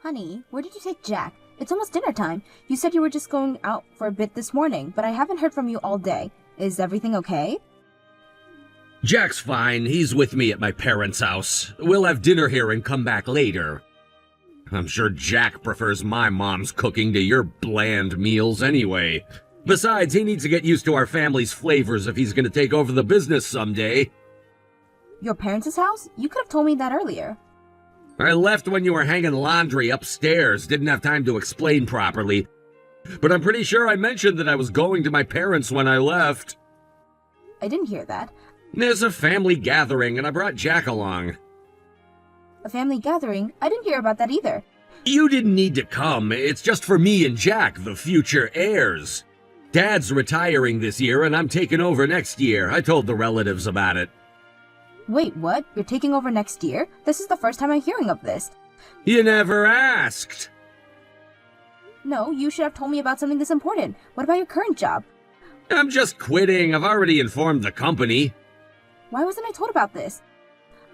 Honey, where did you take Jack? It's almost dinner time. You said you were just going out for a bit this morning, but I haven't heard from you all day. Is everything okay? Jack's fine. He's with me at my parents' house. We'll have dinner here and come back later. I'm sure Jack prefers my mom's cooking to your bland meals anyway. Besides, he needs to get used to our family's flavors if he's going to take over the business someday. Your parents' house? You could have told me that earlier. I left when you were hanging laundry upstairs. Didn't have time to explain properly. But I'm pretty sure I mentioned that I was going to my parents when I left. I didn't hear that. There's a family gathering, and I brought Jack along. A family gathering? I didn't hear about that either. You didn't need to come. It's just for me and Jack, the future heirs. Dad's retiring this year, and I'm taking over next year. I told the relatives about it. Wait, what? You're taking over next year? This is the first time I'm hearing of this. You never asked. No, you should have told me about something this important. What about your current job? I'm just quitting. I've already informed the company. Why wasn't I told about this?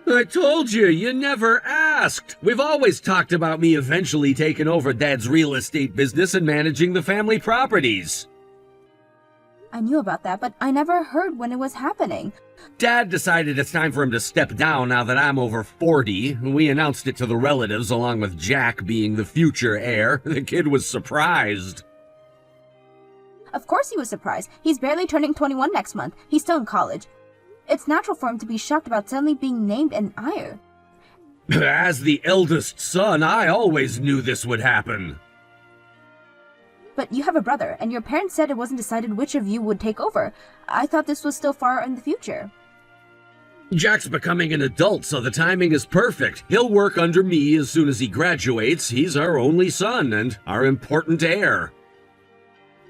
I told you, you never asked. We've always talked about me eventually taking over Dad's real estate business and managing the family properties. I knew about that, but I never heard when it was happening. Dad decided it's time for him to step down now that I'm over 40. We announced it to the relatives along with Jack being the future heir. The kid was surprised. Of course he was surprised. He's barely turning 21 next month. He's still in college. It's natural for him to be shocked about suddenly being named an heir. As the eldest son, I always knew this would happen. But you have a brother, and your parents said it wasn't decided which of you would take over. I thought this was still far in the future. Jack's becoming an adult, so the timing is perfect. He'll work under me as soon as he graduates. He's our only son and our important heir.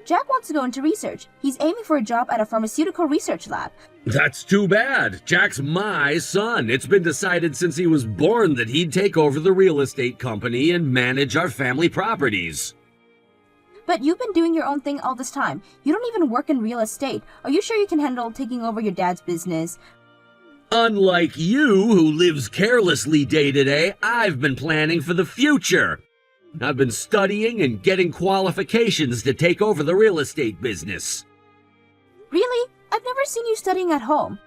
Jack wants to go into research. He's aiming for a job at a pharmaceutical research lab. That's too bad. Jack's my son. It's been decided since he was born that he'd take over the real estate company and manage our family properties. But you've been doing your own thing all this time. You don't even work in real estate. Are you sure you can handle taking over your dad's business? Unlike you, who lives carelessly day to day, I've been planning for the future. I've been studying and getting qualifications to take over the real estate business. Really? I've never seen you studying at home.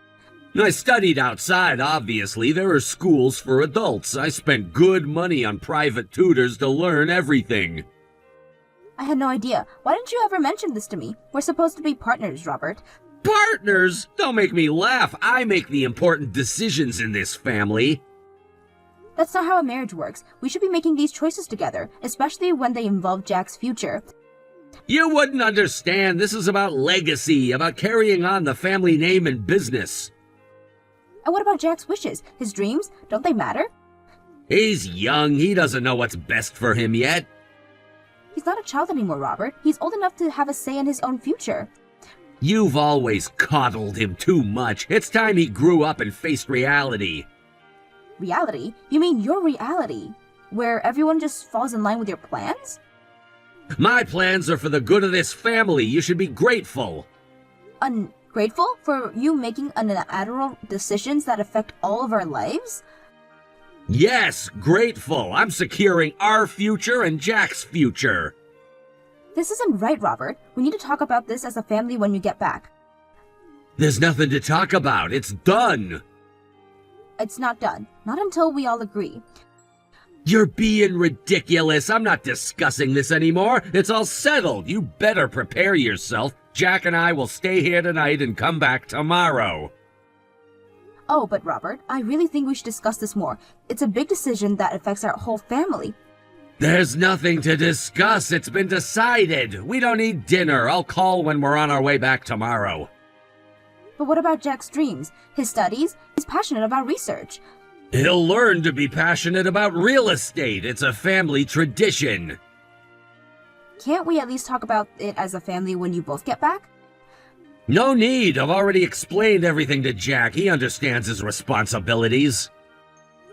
I studied outside, obviously. There are schools for adults. I spent good money on private tutors to learn everything. I had no idea. Why didn't you ever mention this to me? We're supposed to be partners, Robert. Partners? Don't make me laugh. I make the important decisions in this family. That's not how a marriage works. We should be making these choices together, especially when they involve Jack's future. You wouldn't understand. This is about legacy, about carrying on the family name and business. And what about Jack's wishes? His dreams? Don't they matter? He's young. He doesn't know what's best for him yet. He's not a child anymore, Robert. He's old enough to have a say in his own future. You've always coddled him too much. It's time he grew up and faced reality. Reality? You mean your reality? Where everyone just falls in line with your plans? My plans are for the good of this family. You should be grateful. Ungrateful for you making unilateral decisions that affect all of our lives? Yes, grateful. I'm securing our future and Jack's future. This isn't right, Robert. We need to talk about this as a family when you get back. There's nothing to talk about. It's done. It's not done. Not until we all agree. You're being ridiculous. I'm not discussing this anymore. It's all settled. You better prepare yourself. Jack and I will stay here tonight and come back tomorrow. Oh, but Robert, I really think we should discuss this more. It's a big decision that affects our whole family. There's nothing to discuss. It's been decided. We don't need dinner. I'll call when we're on our way back tomorrow. But what about Jack's dreams? His studies? He's passionate about research. He'll learn to be passionate about real estate. It's a family tradition. Can't we at least talk about it as a family when you both get back? No need. I've already explained everything to Jack. He understands his responsibilities.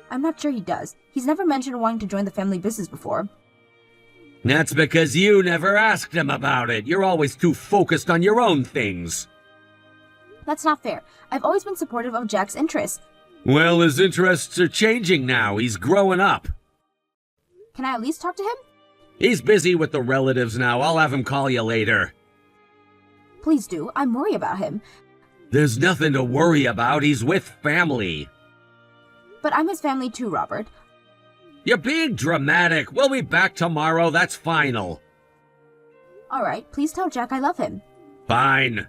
I'm not sure he does. He's never mentioned wanting to join the family business before. That's because you never asked him about it. You're always too focused on your own things. That's not fair. I've always been supportive of Jack's interests. Well, his interests are changing now. He's growing up. Can I at least talk to him? He's busy with the relatives now. I'll have him call you later. Please do. I'm worried about him. There's nothing to worry about. He's with family. But I'm his family too, Robert. You're being dramatic. We'll be back tomorrow. That's final. All right, please tell Jack I love him. Fine.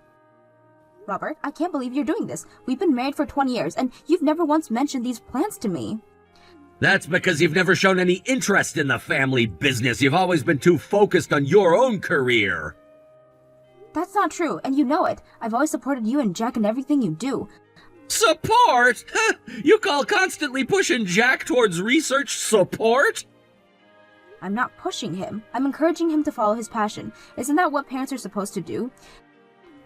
Robert, I can't believe you're doing this. We've been married for 20 years, and you've never once mentioned these plans to me. That's because you've never shown any interest in the family business. You've always been too focused on your own career. That's not true, and you know it. I've always supported you and Jack in everything you do. Support? You call constantly pushing Jack towards research support? I'm not pushing him. I'm encouraging him to follow his passion. Isn't that what parents are supposed to do?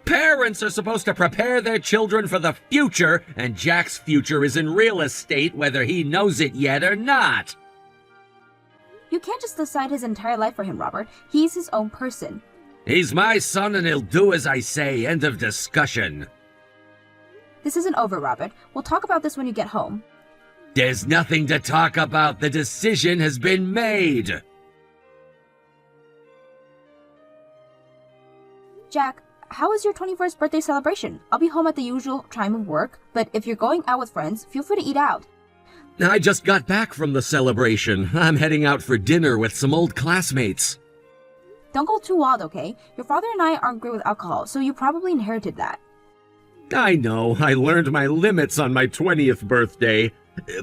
Parents are supposed to prepare their children for the future, and Jack's future is in real estate, whether he knows it yet or not. You can't just decide his entire life for him, Robert. He's his own person. He's my son, and he'll do as I say. End of discussion. This isn't over, Robert. We'll talk about this when you get home. There's nothing to talk about. The decision has been made. Jack, how was your 21st birthday celebration? I'll be home at the usual time of work, but if you're going out with friends, feel free to eat out. I just got back from the celebration. I'm heading out for dinner with some old classmates. Don't go too wild, okay? Your father and I aren't great with alcohol, so you probably inherited that. I know. I learned my limits on my 20th birthday.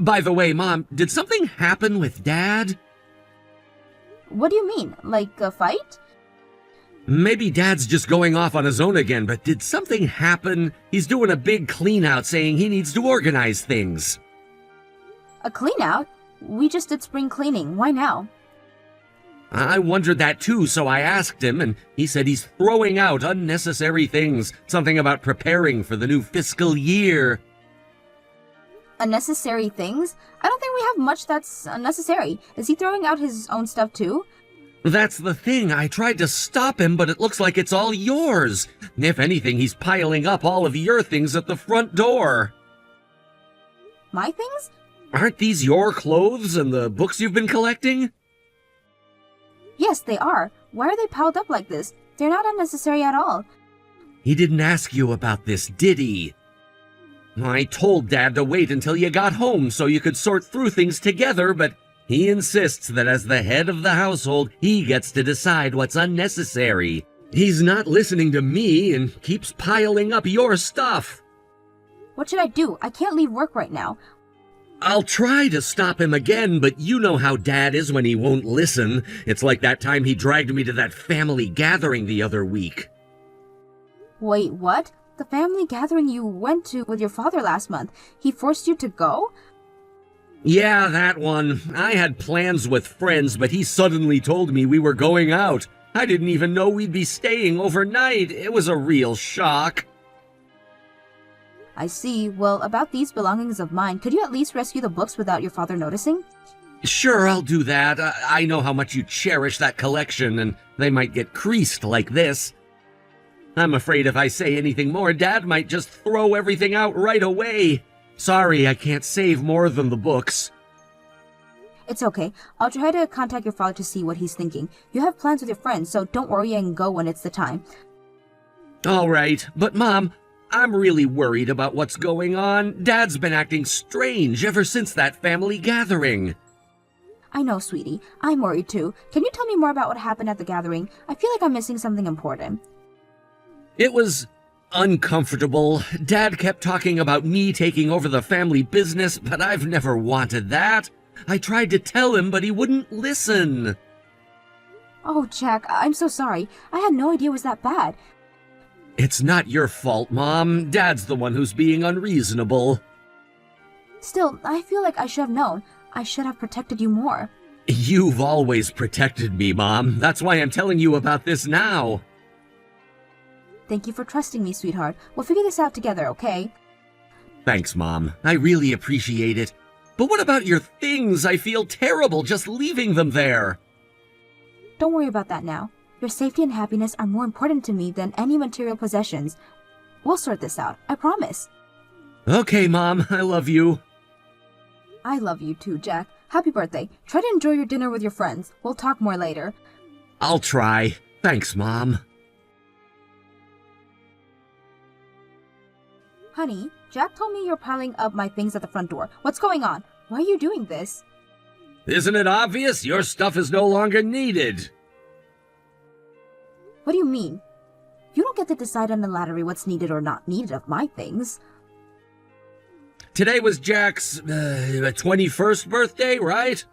By the way, Mom, did something happen with Dad? What do you mean? Like a fight? Maybe Dad's just going off on his own again, but did something happen? He's doing a big clean-out saying he needs to organize things. A clean-out? We just did spring cleaning. Why now? I wondered that too, so I asked him, and he said he's throwing out unnecessary things. Something about preparing for the new fiscal year. Unnecessary things? I don't think we have much that's unnecessary. Is he throwing out his own stuff too? That's the thing. I tried to stop him, but it looks like it's all yours. If anything, he's piling up all of your things at the front door. My things? Aren't these your clothes and the books you've been collecting? Yes, they are. Why are they piled up like this? They're not unnecessary at all. He didn't ask you about this, did he? I told Dad to wait until you got home so you could sort through things together, but he insists that as the head of the household, he gets to decide what's unnecessary. He's not listening to me and keeps piling up your stuff. What should I do? I can't leave work right now. I'll try to stop him again, but you know how Dad is when he won't listen. It's like that time he dragged me to that family gathering the other week. Wait, what? The family gathering you went to with your father last month. He forced you to go? Yeah, that one. I had plans with friends, but he suddenly told me we were going out. I didn't even know we'd be staying overnight. It was a real shock. I see. Well, about these belongings of mine, could you at least rescue the books without your father noticing? Sure, I'll do that. I know how much you cherish that collection, and they might get creased like this. I'm afraid if I say anything more, Dad might just throw everything out right away. Sorry, I can't save more than the books. It's okay. I'll try to contact your father to see what he's thinking. You have plans with your friends, so don't worry and go when it's the time. All right, but Mom, I'm really worried about what's going on. Dad's been acting strange ever since that family gathering. I know, sweetie. I'm worried too. Can you tell me more about what happened at the gathering? I feel like I'm missing something important. It was uncomfortable. Dad kept talking about me taking over the family business, but I've never wanted that. I tried to tell him, but he wouldn't listen. Oh, Jack, I'm so sorry. I had no idea it was that bad. It's not your fault, Mom. Dad's the one who's being unreasonable. Still, I feel like I should have known. I should have protected you more. You've always protected me, Mom. That's why I'm telling you about this now. Thank you for trusting me, sweetheart. We'll figure this out together, okay? Thanks, Mom. I really appreciate it. But what about your things? I feel terrible just leaving them there. Don't worry about that now. Your safety and happiness are more important to me than any material possessions. We'll sort this out, I promise. Okay, Mom. I love you. I love you too, Jack. Happy birthday. Try to enjoy your dinner with your friends. We'll talk more later. I'll try. Thanks, Mom. Honey, Jack told me you're piling up my things at the front door. What's going on? Why are you doing this? Isn't it obvious? Your stuff is no longer needed. What do you mean? You don't get to decide on the lottery what's needed or not needed of my things. Today was Jack's 21st birthday, right?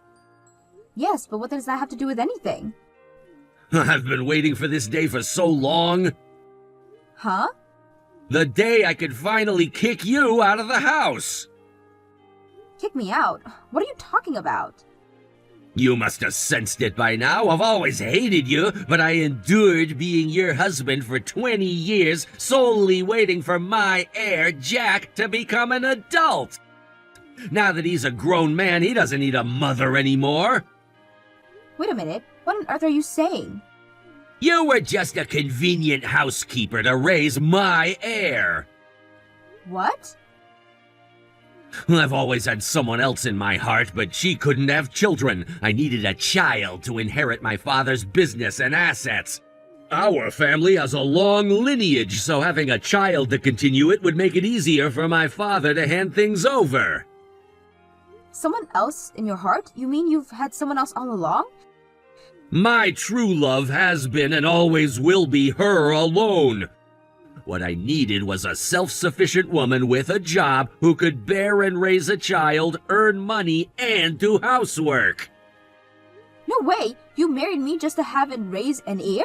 Yes, but what does that have to do with anything? I've been waiting for this day for so long. Huh? The day I could finally kick you out of the house. Kick me out? What are you talking about? You must have sensed it by now. I've always hated you, but I endured being your husband for 20 years, solely waiting for my heir, Jack, to become an adult. Now that he's a grown man, he doesn't need a mother anymore. Wait a minute. What on earth are you saying? You were just a convenient housekeeper to raise my heir. What? I've always had someone else in my heart, but she couldn't have children. I needed a child to inherit my father's business and assets. Our family has a long lineage, so having a child to continue it would make it easier for my father to hand things over. Someone else in your heart? You mean you've had someone else all along? My true love has been and always will be her alone. What I needed was a self-sufficient woman with a job who could bear and raise a child, earn money, and do housework. No way! You married me just to have and raise an heir?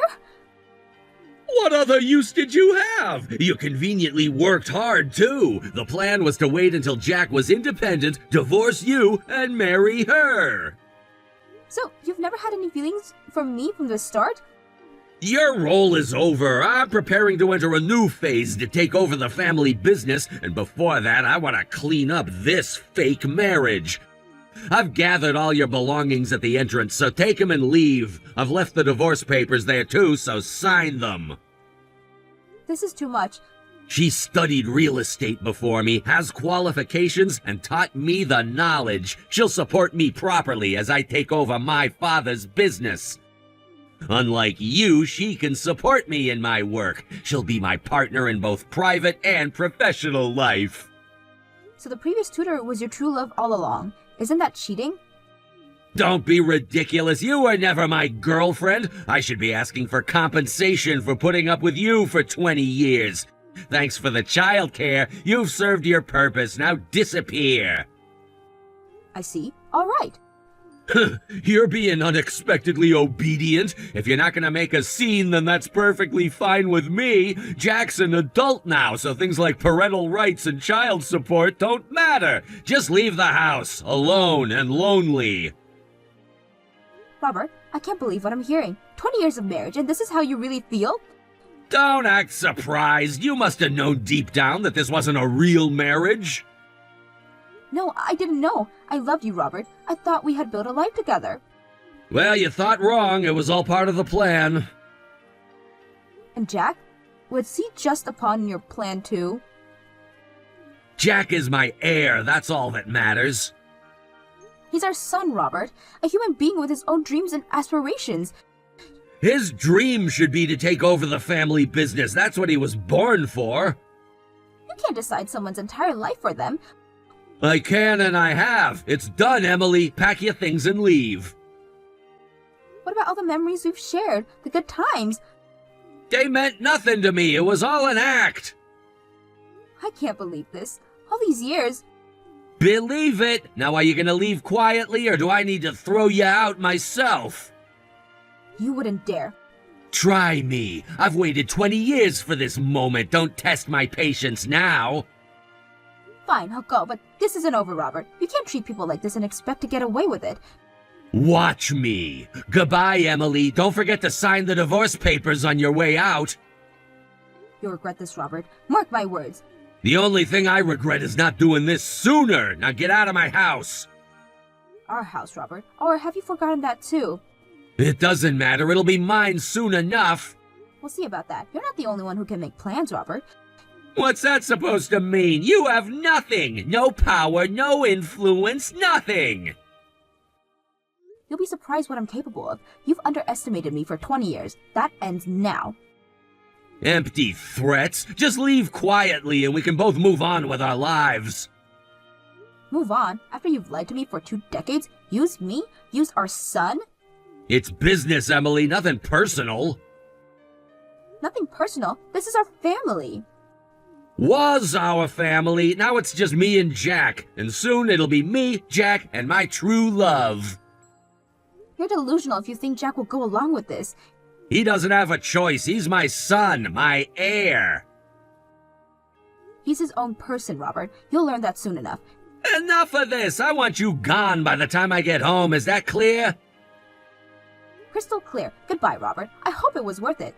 What other use did you have? You conveniently worked hard, too. The plan was to wait until Jack was independent, divorce you, and marry her. So, you've never had any feelings for me from the start? Your role is over. I'm preparing to enter a new phase to take over the family business, and before that, I want to clean up this fake marriage. I've gathered all your belongings at the entrance, so take them and leave. I've left the divorce papers there too, so sign them. This is too much. She studied real estate before me, has qualifications, and taught me the knowledge. She'll support me properly as I take over my father's business. Unlike you, she can support me in my work. She'll be my partner in both private and professional life. So the previous tutor was your true love all along. Isn't that cheating? Don't be ridiculous. You were never my girlfriend. I should be asking for compensation for putting up with you for 20 years. Thanks for the childcare. You've served your purpose. Now disappear. I see. All right. You're being unexpectedly obedient. If you're not gonna make a scene, then that's perfectly fine with me. Jack's an adult now, so things like parental rights and child support don't matter. Just leave the house, alone and lonely. Robert, I can't believe what I'm hearing. 20 years of marriage, and this is how you really feel? Don't act surprised. You must have known deep down that this wasn't a real marriage. No, I didn't know. I loved you, Robert. I thought we had built a life together. Well, you thought wrong. It was all part of the plan. And Jack? Was he just a pawn in your plan, too? Jack is my heir. That's all that matters. He's our son, Robert. A human being with his own dreams and aspirations. His dream should be to take over the family business. That's what he was born for. You can't decide someone's entire life for them. I can and I have. It's done, Emily. Pack your things and leave. What about all the memories we've shared? The good times? They meant nothing to me. It was all an act. I can't believe this. All these years. Believe it. Now are you gonna leave quietly or do I need to throw you out myself? You wouldn't dare. Try me. I've waited 20 years for this moment. Don't test my patience now. Fine, I'll go, but this isn't over, Robert. You can't treat people like this and expect to get away with it. Watch me. Goodbye, Emily. Don't forget to sign the divorce papers on your way out. You'll regret this, Robert. Mark my words. The only thing I regret is not doing this sooner. Now get out of my house. Our house, Robert. Or have you forgotten that too? It doesn't matter. It'll be mine soon enough. We'll see about that. You're not the only one who can make plans, Robert. What's that supposed to mean? You have nothing. No power, no influence, nothing. You'll be surprised what I'm capable of. You've underestimated me for 20 years. That ends now. Empty threats. Just leave quietly and we can both move on with our lives. Move on? After you've lied to me for 2 decades? Use me? Use our son? It's business, Emily, nothing personal. Nothing personal. This is our family. Was our family. Now it's just me and Jack. And soon it'll be me, Jack, and my true love. You're delusional if you think Jack will go along with this. He doesn't have a choice. He's my son, my heir. He's his own person, Robert. You'll learn that soon enough. Enough of this. I want you gone by the time I get home. Is that clear? Crystal clear. Goodbye, Robert. I hope it was worth it.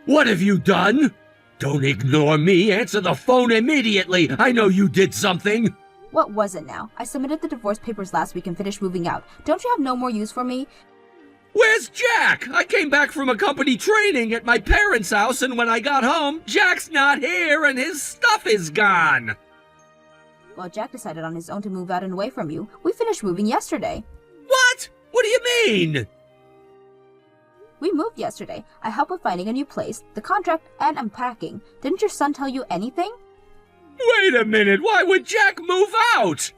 What have you done? Don't ignore me. Answer the phone immediately. I know you did something. What was it now? I submitted the divorce papers last week and finished moving out. Don't you have no more use for me? Where's Jack? I came back from a company training at my parents' house, and when I got home, Jack's not here and his stuff is gone. Well, Jack decided on his own to move out and away from you. We finished moving yesterday. What? What do you mean? We moved yesterday. I helped with finding a new place, the contract, and unpacking. Didn't your son tell you anything? Wait a minute, why would Jack move out?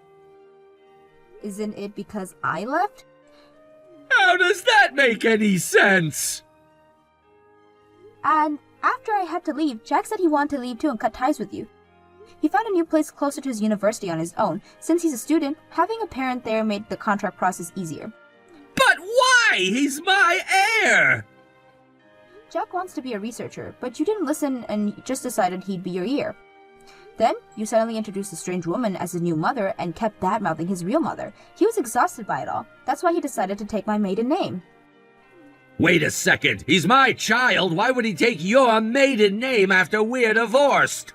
Isn't it because I left? How does that make any sense? And after I had to leave, Jack said he wanted to leave too and cut ties with you. He found a new place closer to his university on his own. Since he's a student, having a parent there made the contract process easier. But why? He's my heir! Jack wants to be a researcher, but you didn't listen and just decided he'd be your ear. Then, you suddenly introduced a strange woman as his new mother and kept bad-mouthing his real mother. He was exhausted by it all. That's why he decided to take my maiden name. Wait a second. He's my child. Why would he take your maiden name after we're divorced?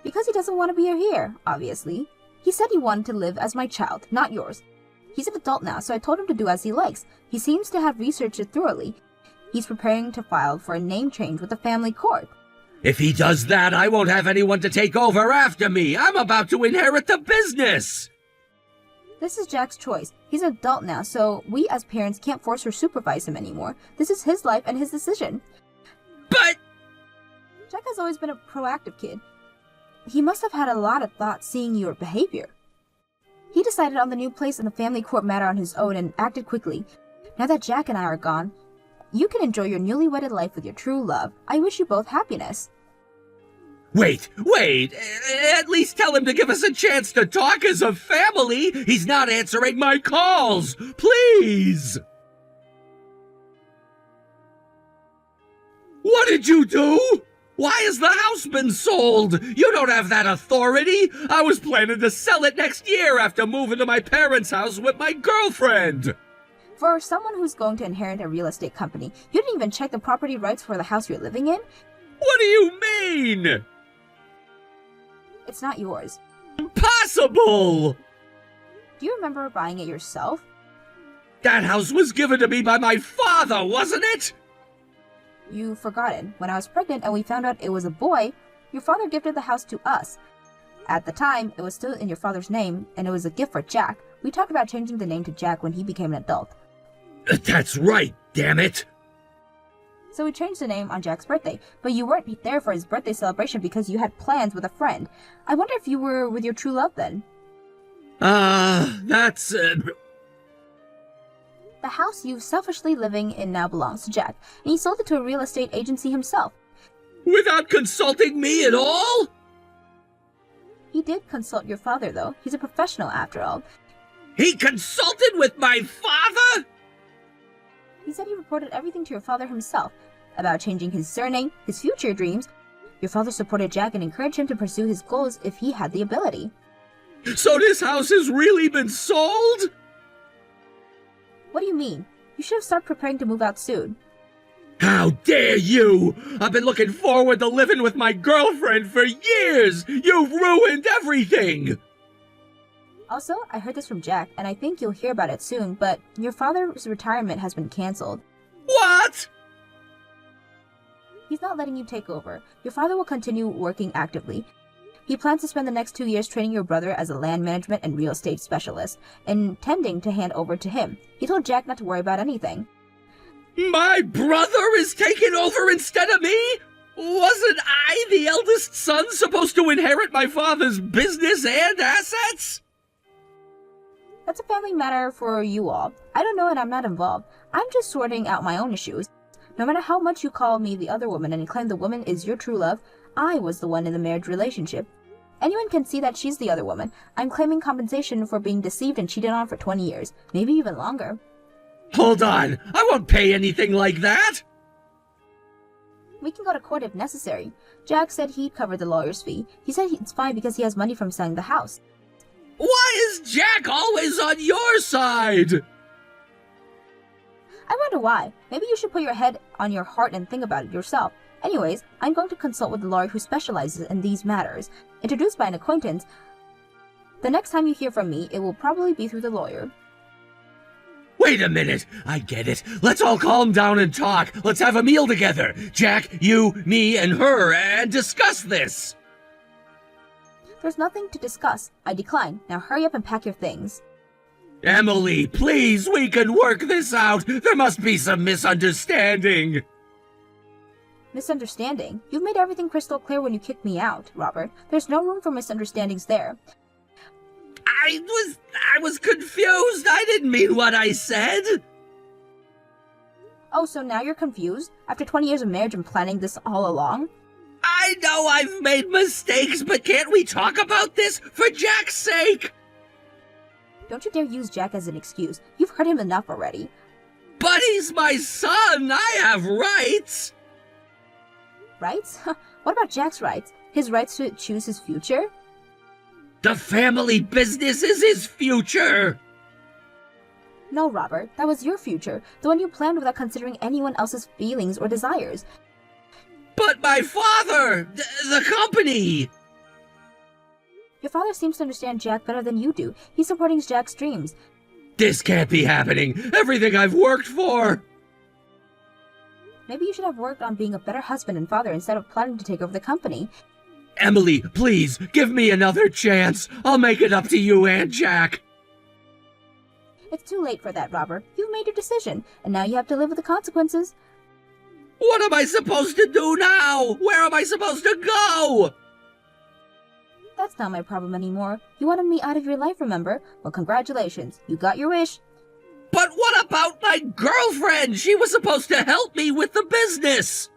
Because he doesn't want to be your heir, obviously. He said he wanted to live as my child, not yours. He's an adult now, so I told him to do as he likes. He seems to have researched it thoroughly. He's preparing to file for a name change with the family court. If he does that, I won't have anyone to take over after me. I'm about to inherit the business. This is Jack's choice. He's an adult now, so we as parents can't force or supervise him anymore. This is his life and his decision. But Jack has always been a proactive kid. He must have had a lot of thought seeing your behavior. He decided on the new place and the family court matter on his own and acted quickly. Now that Jack and I are gone, you can enjoy your newly wedded life with your true love. I wish you both happiness. Wait! At least tell him to give us a chance to talk as a family! He's not answering my calls! Please! What did you do? Why has the house been sold? You don't have that authority! I was planning to sell it next year after moving to my parents' house with my girlfriend! For someone who's going to inherit a real estate company, you didn't even check the property rights for the house you're living in? What do you mean? It's not yours. Impossible! Do you remember buying it yourself? That house was given to me by my father, wasn't it? You've forgotten. When I was pregnant and we found out it was a boy, your father gifted the house to us. At the time, it was still in your father's name, and it was a gift for Jack. We talked about changing the name to Jack when he became an adult. That's right, damn it! So we changed the name on Jack's birthday, but you weren't there for his birthday celebration because you had plans with a friend. I wonder if you were with your true love then. That's... The house you selfishly living in now belongs to Jack, and he sold it to a real estate agency himself. Without consulting me at all? He did consult your father, though. He's a professional, after all. He consulted with my father? He said he reported everything to your father himself, about changing his surname, his future dreams. Your father supported Jack and encouraged him to pursue his goals if he had the ability. So this house has really been sold? What do you mean? You should have started preparing to move out soon. How dare you! I've been looking forward to living with my girlfriend for years! You've ruined everything! Also, I heard this from Jack, and I think you'll hear about it soon, but your father's retirement has been canceled. What? He's not letting you take over. Your father will continue working actively. He plans to spend the next 2 years training your brother as a land management and real estate specialist, intending to hand over to him. He told Jack not to worry about anything. My brother is taking over instead of me? Wasn't I, the eldest son, supposed to inherit my father's business and assets? That's a family matter for you all. I don't know and I'm not involved. I'm just sorting out my own issues. No matter how much you call me the other woman and claim the woman is your true love, I was the one in the marriage relationship. Anyone can see that she's the other woman. I'm claiming compensation for being deceived and cheated on for 20 years, maybe even longer. Hold on, I won't pay anything like that! We can go to court if necessary. Jack said he'd cover the lawyer's fee. He said it's fine because he has money from selling the house. Why is Jack always on your side? I wonder why. Maybe you should put your head on your heart and think about it yourself. Anyways, I'm going to consult with the lawyer who specializes in these matters. Introduced by an acquaintance. The next time you hear from me, it will probably be through the lawyer. Wait a minute, I get it. Let's all calm down and talk. Let's have a meal together. Jack, you, me, and her, and discuss this. There's nothing to discuss. I decline. Now hurry up and pack your things. Emily, please, we can work this out. There must be some misunderstanding. Misunderstanding? You've made everything crystal clear when you kicked me out, Robert. There's no room for misunderstandings there. I was confused. I didn't mean what I said. Oh, so now you're confused? After 20 years of marriage and planning this all along? I know I've made mistakes, but can't we talk about this for Jack's sake? Don't you dare use Jack as an excuse. You've hurt him enough already. But he's my son. I have rights. Rights? What about Jack's rights? His rights to choose his future? The family business is his future. No, Robert. That was your future. The one you planned without considering anyone else's feelings or desires. But my father! The company! Your father seems to understand Jack better than you do. He's supporting Jack's dreams. This can't be happening. Everything I've worked for. Maybe you should have worked on being a better husband and father instead of planning to take over the company. Emily, please, give me another chance. I'll make it up to you and Jack. It's too late for that, Robert. You've made your decision, and now you have to live with the consequences. What am I supposed to do now? Where am I supposed to go? That's not my problem anymore. You wanted me out of your life, remember? Well, congratulations. You got your wish. But what about my girlfriend? She was supposed to help me with the business.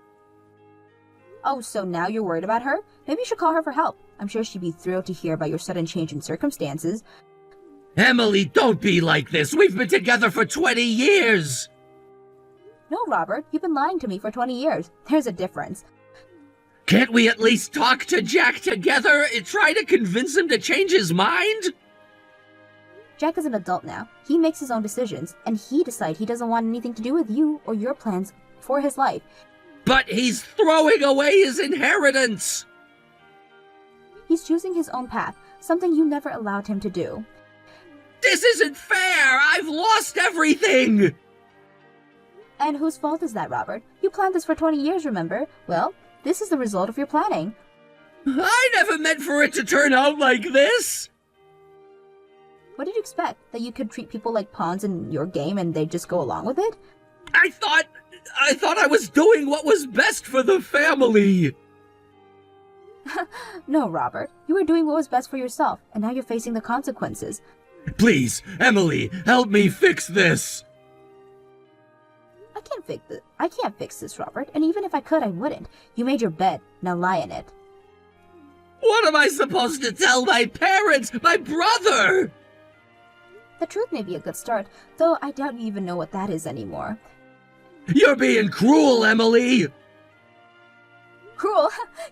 Oh, so now you're worried about her? Maybe you should call her for help. I'm sure she'd be thrilled to hear about your sudden change in circumstances. Emily, don't be like this. We've been together for 20 years. No, Robert. You've been lying to me for 20 years. There's a difference. Can't we at least talk to Jack together and try to convince him to change his mind? Jack is an adult now. He makes his own decisions, and he decides he doesn't want anything to do with you or your plans for his life. But he's throwing away his inheritance! He's choosing his own path, something you never allowed him to do. This isn't fair! I've lost everything! And whose fault is that, Robert? You planned this for 20 years, remember? Well, this is the result of your planning. I never meant for it to turn out like this! What did you expect? That you could treat people like pawns in your game and they'd just go along with it? I thought I was doing what was best for the family! No, Robert. You were doing what was best for yourself, and now you're facing the consequences. Please, Emily, help me fix this! I can't fix this, Robert, and even if I could, I wouldn't. You made your bed. Now lie in it. What am I supposed to tell my parents? My brother? The truth may be a good start, though I doubt you even know what that is anymore. You're being cruel, Emily! Cruel?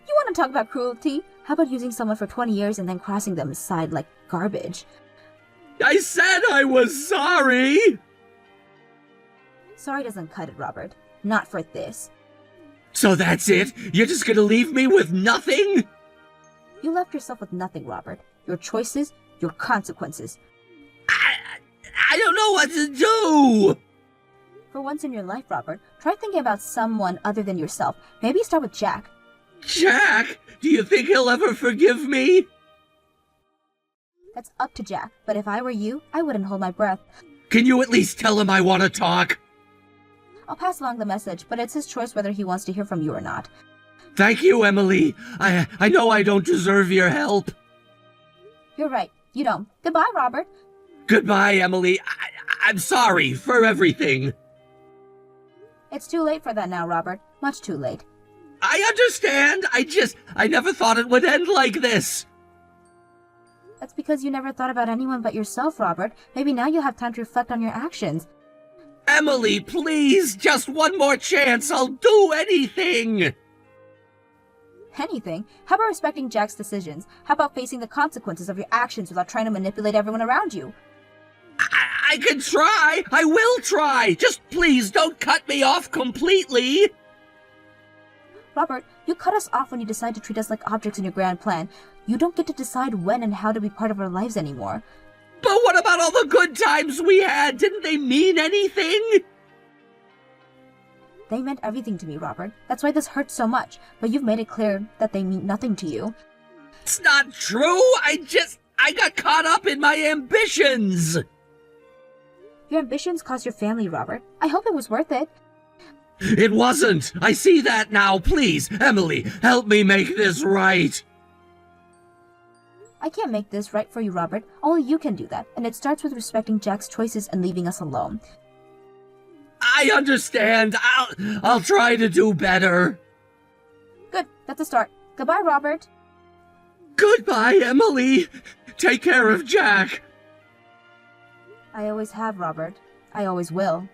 You want to talk about cruelty? How about using someone for 20 years and then crossing them aside like garbage? I said I was sorry! Sorry doesn't cut it, Robert. Not for this. So that's it? You're just gonna leave me with nothing? You left yourself with nothing, Robert. Your choices, your consequences. I don't know what to do! For once in your life, Robert, try thinking about someone other than yourself. Maybe start with Jack. Jack, do you think he'll ever forgive me? That's up to Jack, but if I were you, I wouldn't hold my breath. Can you at least tell him I want to talk? I'll pass along the message, but it's his choice whether he wants to hear from you or not. Thank you, Emily. I know I don't deserve your help. You're right, you don't. Goodbye, Robert. Goodbye, Emily. I'm sorry for everything. It's too late for that now, Robert. Much too late. I understand. I never thought it would end like this. That's because you never thought about anyone but yourself, Robert. Maybe now you'll have time to reflect on your actions. Emily, please, just one more chance. I'll do anything. Anything? How about respecting Jack's decisions? How about facing the consequences of your actions without trying to manipulate everyone around you? I can try. I will try. Just please don't cut me off completely. Robert, you cut us off when you decide to treat us like objects in your grand plan. You don't get to decide when and how to be part of our lives anymore. But what about all the good times we had? Didn't they mean anything? They meant everything to me, Robert. That's why this hurts so much, but you've made it clear that they mean nothing to you. It's not true. I got caught up in my ambitions. Your ambitions cost your family, Robert. I hope it was worth it. It wasn't. I see that now. Please, Emily, help me make this right. I can't make this right for you, Robert. Only you can do that, and it starts with respecting Jack's choices and leaving us alone. I understand. I'll try to do better. Good. That's a start. Goodbye, Robert. Goodbye, Emily. Take care of Jack. I always have, Robert. I always will.